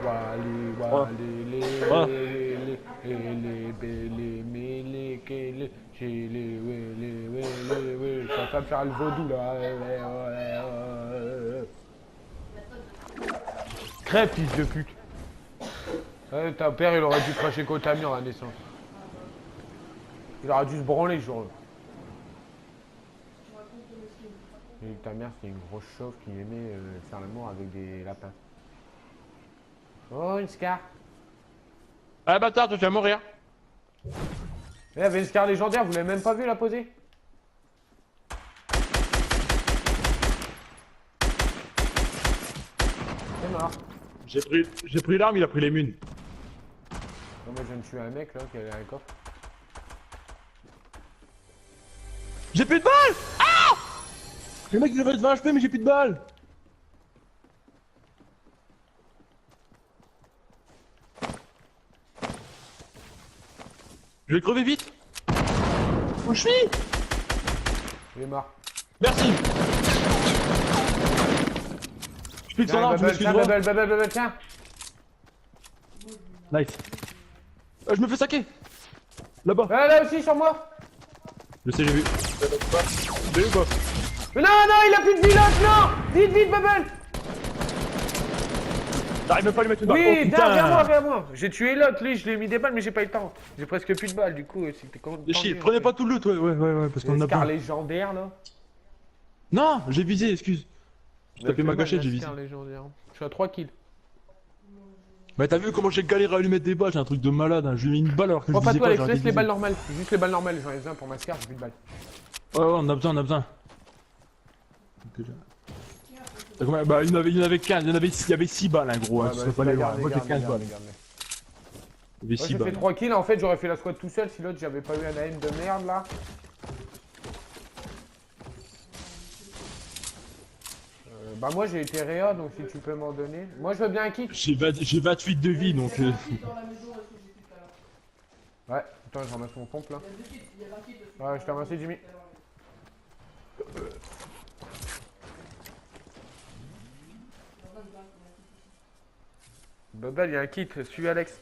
Wally, Oh. Wally, Oh. les bélés, mêlés, kélés, chez les wélé, ça va faire le vaudou là. Crève, fils de pute. Ouais, ton père, il aurait dû cracher Kotami à la naissance. Il aurait dû se branler, genre. Et ta mère, c'était une grosse chauve qui aimait faire l'amour avec des lapins. Oh, une scar. Ah bâtard, tu vas mourir. Il y avait une scar légendaire, vous l'avez même pas vu la poser? C'est mort. J'ai pris l'arme, il a pris les munes. Non, moi, je viens de tuer un mec là qui allait à un coffre. J'ai plus de balles. Ah. Le mec il avait 20 HP mais j'ai plus de balles. Je vais crever vite. Où je suis? Il est mort. Merci. Je pique son arme, tu m'excuseras. Bubble, tiens. Nice. Je me fais saquer. Là-bas. Là aussi, sur moi. Je sais, j'ai vu. J'ai vu quoi? Mais non, il a plus de vie l'autre, non. Vite, Bubble. T'arrives même pas à lui mettre une balle. Oui, Oh, putain. viens moi. J'ai tué l'autre, lui, je lui ai mis des balles, mais j'ai pas eu le temps. J'ai presque plus de balles, du coup, c'était quand même. Déchire, prenez pas tout le loot, ouais, parce qu'on a Scar pas. légendaire, là. Non, j'ai visé, excuse. J'ai tapé ma gâchette, j'ai visé. Scar légendaire. Je suis à 3 kills. Mais t'as vu comment j'ai galéré à lui mettre des balles, j'ai un truc de malade, hein. Je lui ai mis une balle alors que je Oh, pas visais toi, pas, Alex, j'aurais laisse dû les balles viser. normales. Juste les balles normales, j'en ai besoin pour ma Scar, j'ai plus de balles. Ouais, on a besoin. T'as combien? Bah, il y en avait 15, il y avait 6 balles, hein, gros, hein, tu serais pas allé loin. Moi j'ai 15 balles. Il y avait 6 J'ai fait balles. 3 kills, en fait j'aurais fait la squad tout seul si l'autre j'avais pas eu un aim de merde là. Bah moi j'ai été réa donc si tu peux m'en donner. Moi je veux bien un kit. J'ai 28 de vie donc. Ouais, attends je ramasse mon pompe là. Ouais je te remercie Jimmy. Bubble il y a un kit, suis Alex.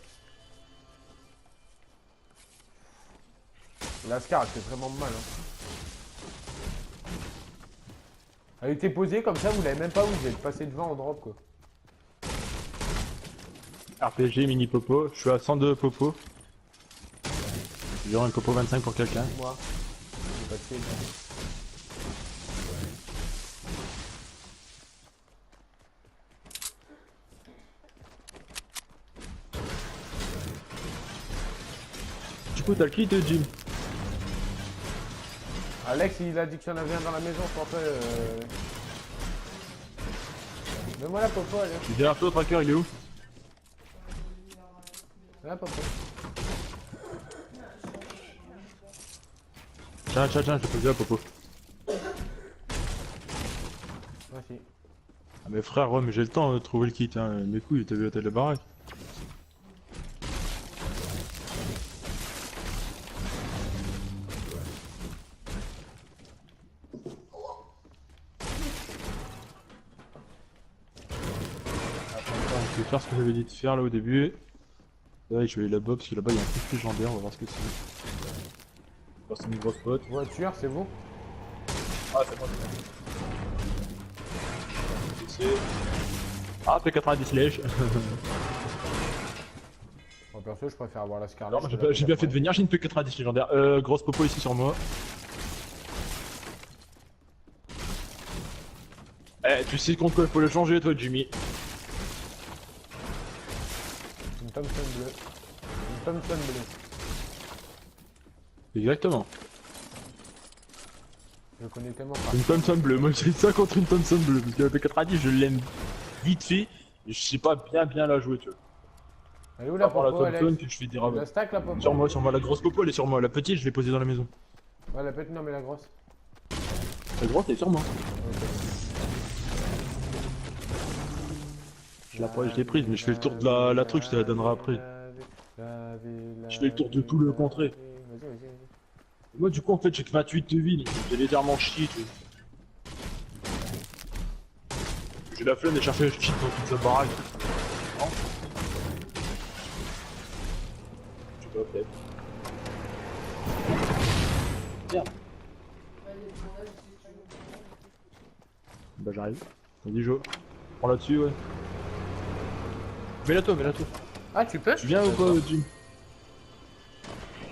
La Scar elle fait vraiment mal hein. Elle était posée comme ça, vous l'avez même pas vu, vous êtes passé devant en drop quoi. RPG, mini popo, je suis à 102 popo. J'aurai un popo 25 pour quelqu'un. Moi, j'ai passé. Du coup, t'as le kit, Jim. Alex il a dit qu'il y en avait un dans la maison, je pensais. Donne-moi la popo Alex. Je suis derrière toi, Tracker, il est où? La popo. Tiens, je te pose la popo. Merci. Ah, mais frère, ouais, mais j'ai le temps de trouver le kit, hein. Mes couilles, t'as vu la tête de la baraque? Je vais faire ce que j'avais dit de faire là au début. Ouais, je vais aller là-bas parce que là-bas il y a un truc légendaire, on va voir ce que c'est. C'est une grosse pote. Voiture, c'est vous? Ah, c'est moi, c'est Ah, P90 lèche. Moi perso, je préfère avoir la Scar. Non, j'ai bien fait de venir, j'ai une P90 légendaire. Grosse popo ici sur moi. Eh, tu sais contre quoi il faut le changer, toi, Jimmy. Une Thompson bleue. Une Thompson bleue. Exactement. Je connais tellement pas. Une Thompson bleue, moi j'ai ça contre une Thompson bleue. Parce que la P90, je l'aime vite fait. Et je sais pas bien la jouer, tu vois. Elle est où la Par la popo, Thompson Alex? que je fais des La rabats. stack la popo? Sur moi, la grosse popo elle est sur moi. La petite, je l'ai posée dans la maison. Ouais, la petite, non, mais la grosse. La grosse, elle est sur moi. Je l'ai prise, mais je fais le tour de la truc, je te la donnerai après. Je fais le tour de tout le contrée. Vas-y. Moi, du coup, en fait, j'ai que 28 de vie, donc j'ai légèrement chié, tu vois. J'ai la flemme de chercher le shit dans toute la baraque. Ok. Merde. Bah j'arrive. Vas-y Jo. Prends là-dessus ouais. Mets-la toi. Ah, tu peux? Tu viens ou pas Jim?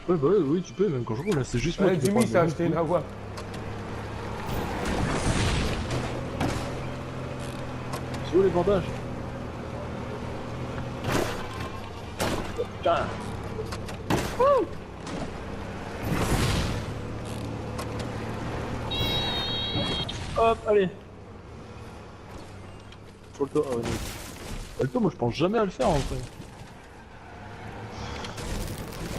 Ouais bah ouais, oui tu peux même quand je roule là c'est juste moi Ouais, qui peux Jimmy prendre s'est le acheté une Agua. C'est où les bandages? Putain. Hop, allez. Sur le toit, ah ouais, non. Le toit, moi je pense jamais à le faire en fait.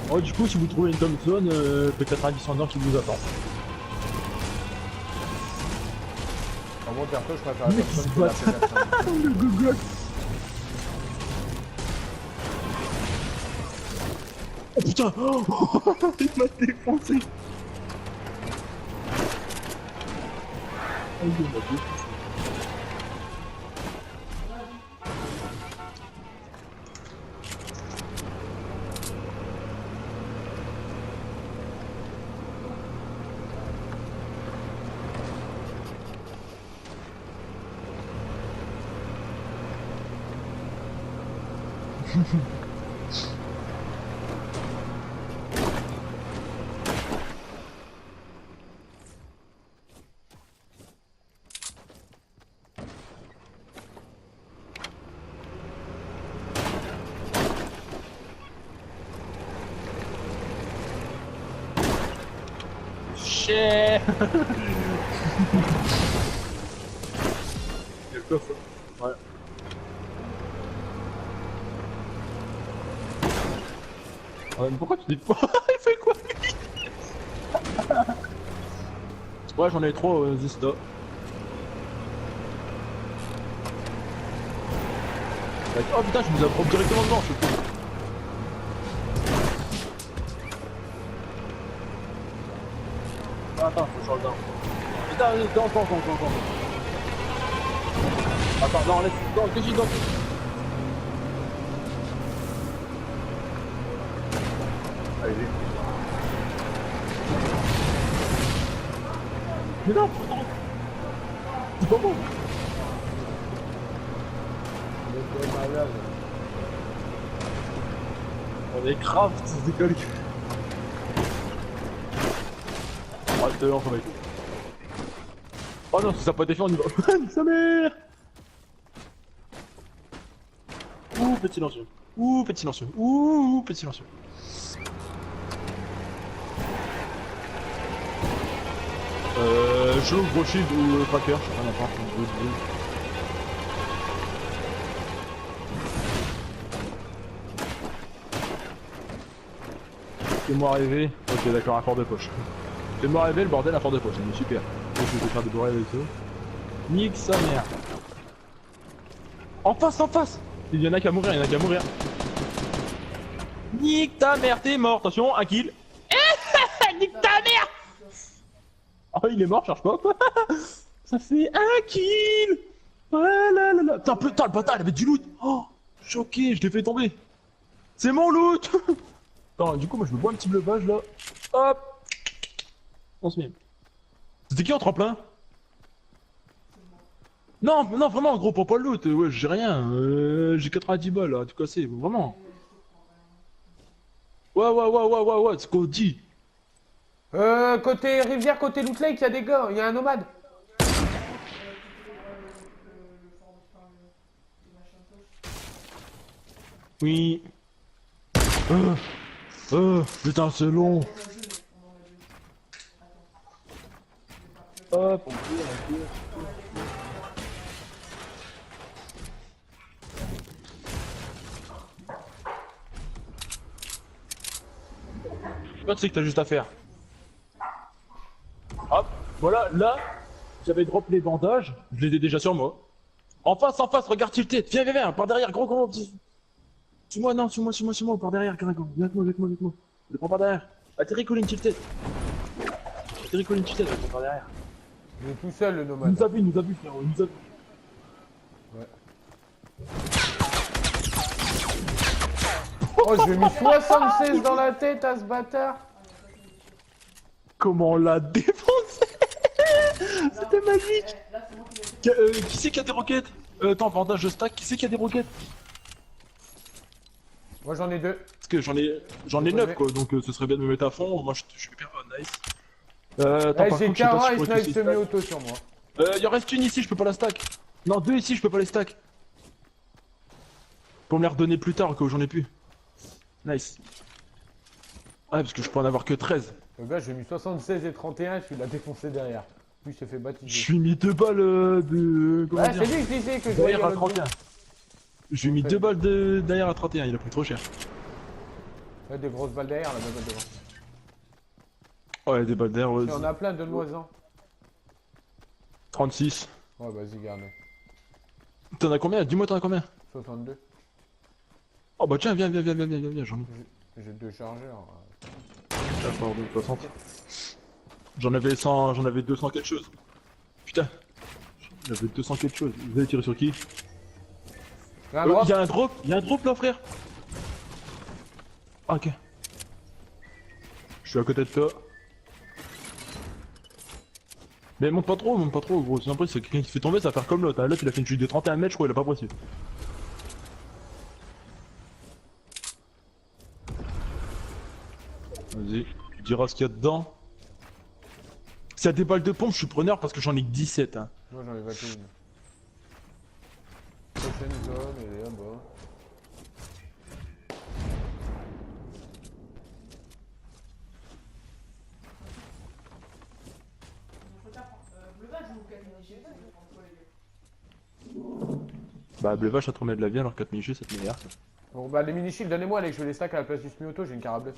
Oh, du coup, si vous trouvez une Thompson, peut-être un descendant qui vous attend. En bon perso, je préfère la personne que la personne. Le Google. Oh putain. Il m'a défoncé. Oh, il m'a défoncé. Chier. Il y a le coffre. Ouais. Ah, mais pourquoi tu dis pas? Il fait quoi lui? Ouais j'en ai 3 Zista. Oh putain je nous approche directement dedans, je suis fou. Attends, faut changer dedans. Putain, attends. Attends, non, laisse, non, qu'est-ce que tu dis? Allez, vite. Mais non, c'est pas bon. On est grave, tu décolles. Oh, tout à l'heure, ça va être. Oh non, si ça n'a pas été fait, on y va. Sa mère. Ouh, petit silencieux. Ouh, petit silencieux. Ouh, petit silencieux. Je gros shield ou tracker, je sais pas n'importe. Fais-moi rêver. Ok, d'accord, un fort de poche. Fais-moi rêver, le bordel, un fort de poche, c'est super. Donc, je vais faire des bourrées avec ça. Nique sa mère. En face. Il y en a qu'à mourir, Nique ta mère, t'es mort. Attention, un kill. Nique ta mère. Oh, il est mort, cherche pas. Ça fait un kill. Voilà, là. Putain, le bâtard, il avait du loot. Oh, choqué, je l'ai fait tomber. C'est mon loot. Attends, du coup, moi, je me bois un petit bleuvage, là. Hop. On se met. C'était qui en tremplin? Non, vraiment, gros, pour pas le loot. Ouais, j'ai rien. J'ai 90 balles, là, à tout casser, vraiment. Ouais, c'est qu'on dit. Côté rivière, côté Loot Lake, il y a des gars, il y a un nomade. Oui. Putain, c'est long. Hop, on tire. Toi, tu sais que t'as juste à faire. Hop, voilà, là, j'avais drop les bandages, je les ai déjà sur moi. En face, regarde tilted, viens, par derrière, gros. Suis-moi, par derrière, carrément. Viens avec moi. Je le prends par derrière. Atterris, colline tilted. Je le prends par derrière. Il est tout seul, le Il nomade. nous a vu, frérot, il nous a vu. Ouais. Oh Oh, j'ai mis 76 dans la tête à ce bâtard. Comment on l'a défoncé. C'était magique. Qui c'est qui a des roquettes? Attends, avantage de stack, qui c'est qui a des roquettes? Moi j'en ai 2. Parce que j'en ai 9 quoi, donc ce serait bien de me mettre à fond. Moi je suis hyper nice. Attends, par J'ai contre, je sais pas Kara si et je pourrais Snipe tous les semi-auto sur moi. stack. Il en reste une ici, je peux pas la stack. Non, 2 ici, je peux pas les stack. Pour me les redonner plus tard, quoi, j'en ai plus. Nice. Ouais, parce que je peux en avoir que 13. Le gars, j'ai mis 76 et 31, tu l'as défoncé derrière. Lui, il s'est fait Je baptiser. suis mis 2 balles de. Comment Ouais, dire, c'est lui que je disais que je voyais derrière à l'autre 31. bout. Je lui ai mis 2 balles derrière à 31, il a pris trop cher. Ouais, des grosses balles derrière, la balle devant. Ouais, des balles derrière, ouais. Il y en a plein, donne-moi-en. 36. Ouais, vas-y, garde. T'en as combien? Dis-moi, t'en as combien? 62. Oh bah tiens, viens, j'en ai. J'ai 2 chargeurs. Ah, pardon, 60. J'en avais 100, j'en avais 200 quelque chose. Putain. J'avais 200 quelque chose. Vous avez tiré sur qui? Là, Y'a un drop là, frère. Ah, ok. Je suis à côté de toi. Mais monte pas trop, gros. Sinon après, c'est quelqu'un qui fait tomber, ça va faire comme l'autre. Hein. L'autre, il a fait une chute de 31 mètres, je crois, il a pas apprécié. Vas-y, tu diras ce qu'il y a dedans. S'il y a des balles de pompe, je suis preneur parce que j'en ai que 17. Hein. Moi, j'en ai 21. Prochaine zone, elle est là-bas. Bah, bleu vache, ça te remet de la vie alors 4 mini-jeux, ça te met ça. Bon, bah, les mini-shields, donnez-moi, allez, que je les stack à la place du semi-auto, j'ai une cara bleue.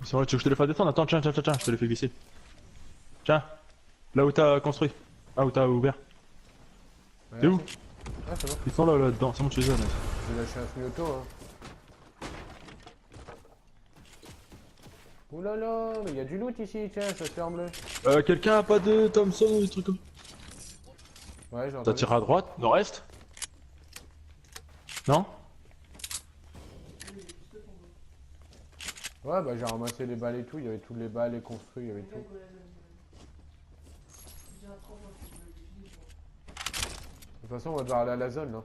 C'est vrai, tu veux que je te les fasse descendre? Attends, tiens, je te les fais glisser. Tiens, là où t'as construit. Ah, où t'as ouvert. Ouais, T'es où? Ah, c'est bon. Ils sont là-dedans, c'est bon, tu les as, là. J'ai lâché un semi-auto, hein. Ouh là là, mais il y a du loot ici, tiens, chasseur bleu. Quelqu'un a pas de Thompson ou des trucs comme ça? Ouais, j'ai T'as entendu. tiré à droite, nord-est? Non? Ouais, bah j'ai ramassé les balles et tout, il y avait toutes les balles, les construits, il y avait tout. De toute façon, on va devoir aller à la zone, là.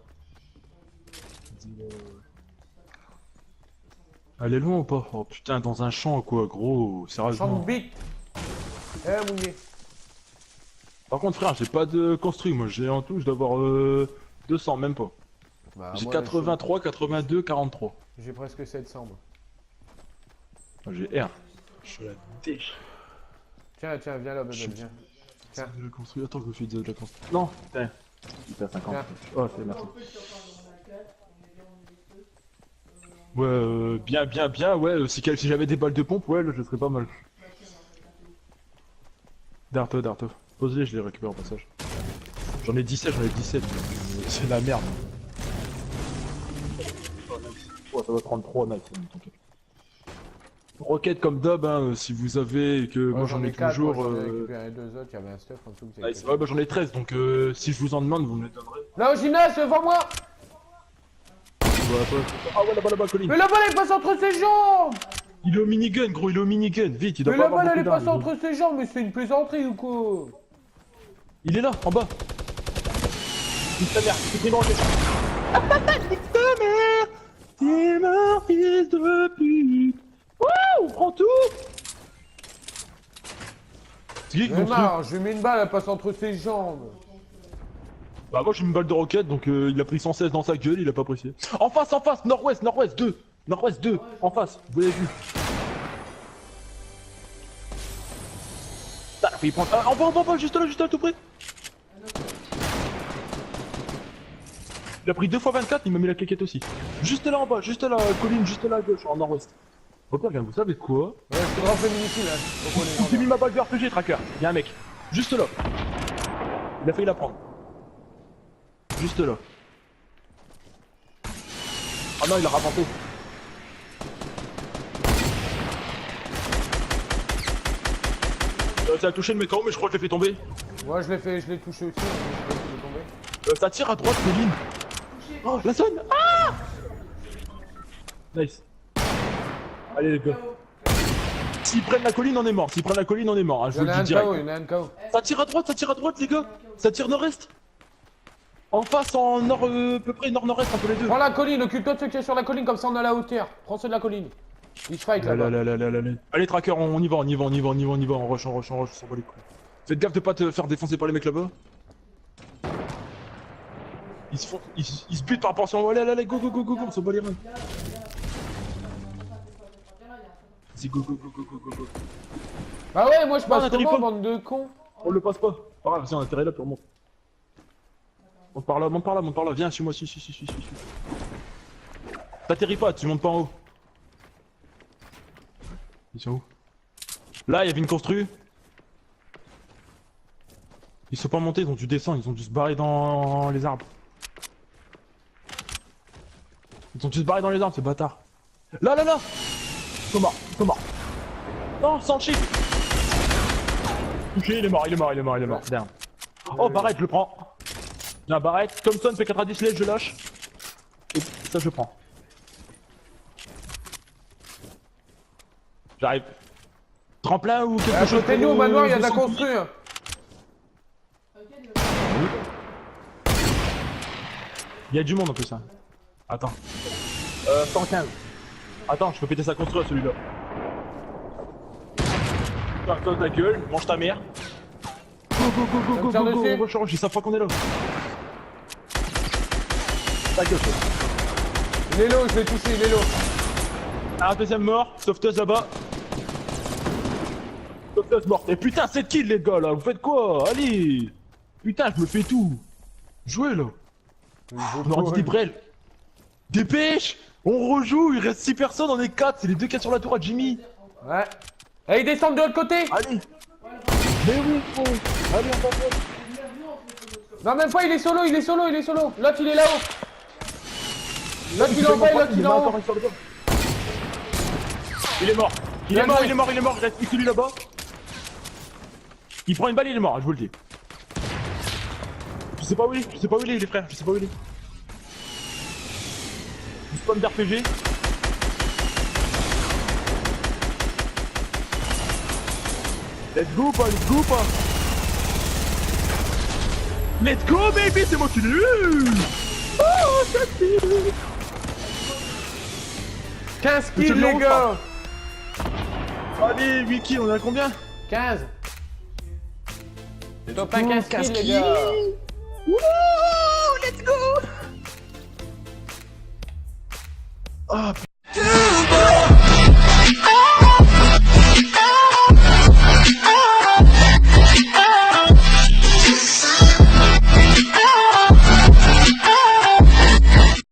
Elle est loin ou pas? Oh putain, dans un champ quoi, gros, Champ sérieusement. de bite. Mouillé. Par contre, frère, j'ai pas de construit, moi j'ai en tout, je dois avoir 200, même pas. Bah, J'ai moi, 83, 82, 43. j'ai presque 700, moi. J'ai R. Je suis la dèche. Tiens, tiens, viens là, bébé, viens. Tiens. De la construire. Attends, je me fais de la construire. Non, putain. Il est à 50. Tiens. Oh, c'est merci. Ouais, bien, ouais. Si j'avais des balles de pompe, ouais, là, je serais pas mal. D'Arto. Pose-les, je les récupère au passage. J'en ai 17. C'est la merde. Oh, ça va 33, nice, t'inquiète. Roquette comme d'hab, hein, si vous avez et que Ouais, moi j'en ai 4, toujours. moi, j'en ai récupéré 2 autres, il y avait un stuff en dessous que Nice. Ouais, bah j'en ai 13, donc si je vous en demande, vous me les donnerez. là, au gymnase, devant moi. Ah ouais, là-bas, colline. Mais la balle, elle passe entre ses jambes. Il est au minigun, gros, il est au minigun. Vite, il doit Mais pas la avoir balle, elle est beaucoup passée d'armes. entre ses jambes, mais c'est une plaisanterie ou quoi? Il est là, en bas. Nique ta mère, c'est une roquette. Nique ta mère. T'es mort, fils de pute. Wouh, prends tout. C'est qui qui Mais construit? marre, je lui mets une balle, elle passe entre ses jambes. Bah moi j'ai une balle de roquette, donc il a pris 116 dans sa gueule, il a pas apprécié. En face, nord-ouest, 2. Nord-ouest 2, en face, vous l'avez vu. Putain, il prend... en bas, juste là, tout près. Il a pris 2 fois 24, il m'a mis la claquette aussi. Juste là en bas, colline, juste là à gauche, en nord-ouest. Ok, regarde, vous savez quoi? Ouais, je te rends mini-kill, là. Faut qu'on J'ai les mis ma balle de RPG, tracker. Y'a un mec. Juste là. Il a failli la prendre. Juste là. Ah non, il a ravanté. Ça a touché le mec en haut, mais je crois que je l'ai fait tomber. Moi, je l'ai touché aussi, je l'ai fait tomber. Ça tire à droite, Colline. Oh, la zone. Ah. Nice. Allez les gars. S'ils prennent la colline, on est mort. S'ils prennent la colline, on est mort. Hein, je Il vous y en le a dis un KO, direct. il y en a un KO. Ça tire à droite, les gars. Ça tire nord-est. En face, en nord, peu près nord-nord-est, entre les deux. Prends la colline, occupe-toi de ceux qui sont sur la colline, comme ça on a la hauteur. Prends ceux de la colline. Ils se fight là-bas. Allez, tracker, on y va, on rush, on s'en bat les couilles. Faites gaffe de pas te faire défoncer par les mecs là-bas. Ils se butent par rapport à son... Allez, go, on s'en bat les reins. Vas-y, go. Bah ouais, moi je on passe atterrit comment, pas. bande de cons? On le passe pas. Pas grave, vas-y, on atterrit là, puis on monte. Monte par là, viens, suis-moi, suis. T'atterris pas, tu montes pas en haut. Ils sont où? Là, il y avait une constru. Ils sont pas montés, ils ont dû descendre, ils ont dû se barrer dans les arbres. Ils ont dû se barrer dans les arbres, ces bâtards. Là Ils sont morts. Non, sans chip. Touché, il est mort. Damn. Oh, barrette, je le prends. J'ai un barrette. Thompson fait 90 lèches, je lâche. Et ça, je prends. J'arrive. Tremplin ou quelque À chose. côté de nous, au manoir, il y a de la descendre. constru. Il y a du monde en plus, hein. Attends. 115. Attends, je peux péter sa construire celui-là. Toi ta gueule, mange ta mère. Go, tire dessus. on rechange, ils savent pas qu'on est là. Ta gueule, toi. Il est low, je l'ai touché, il est low. Un deuxième mort, sauveteuse là-bas. Sauveteuse morte. Et putain, 7 kills les gars là, vous faites quoi? Allez. Putain, je me fais tout. Jouez là. On leur dit des brels. Dépêche. On rejoue, il reste 6 personnes, on est 4, c'est les 2 qui sont sur la tour à Jimmy. Ouais. Et ils descendent de l'autre côté. Allez. Mais oui, gros. Allez, on va faire. Non, même pas, il est solo. L'autre, il est là-haut. L'autre, il est en bas et l'autre, il est en haut. Il est mort. Il est mort. Il reste plus que lui là-bas. Il prend une balle, il est mort, je vous le dis. Je sais pas où il est, les frères. Je spawn d'RPG. Let's go baby, c'est moi qui l'ai eu. Oh, 4 kills. 15 kills, les gars. Allez, 8 kills, on est à combien? 15. Top 1, 15 kills, les gars. Wouh, let's go. Ah,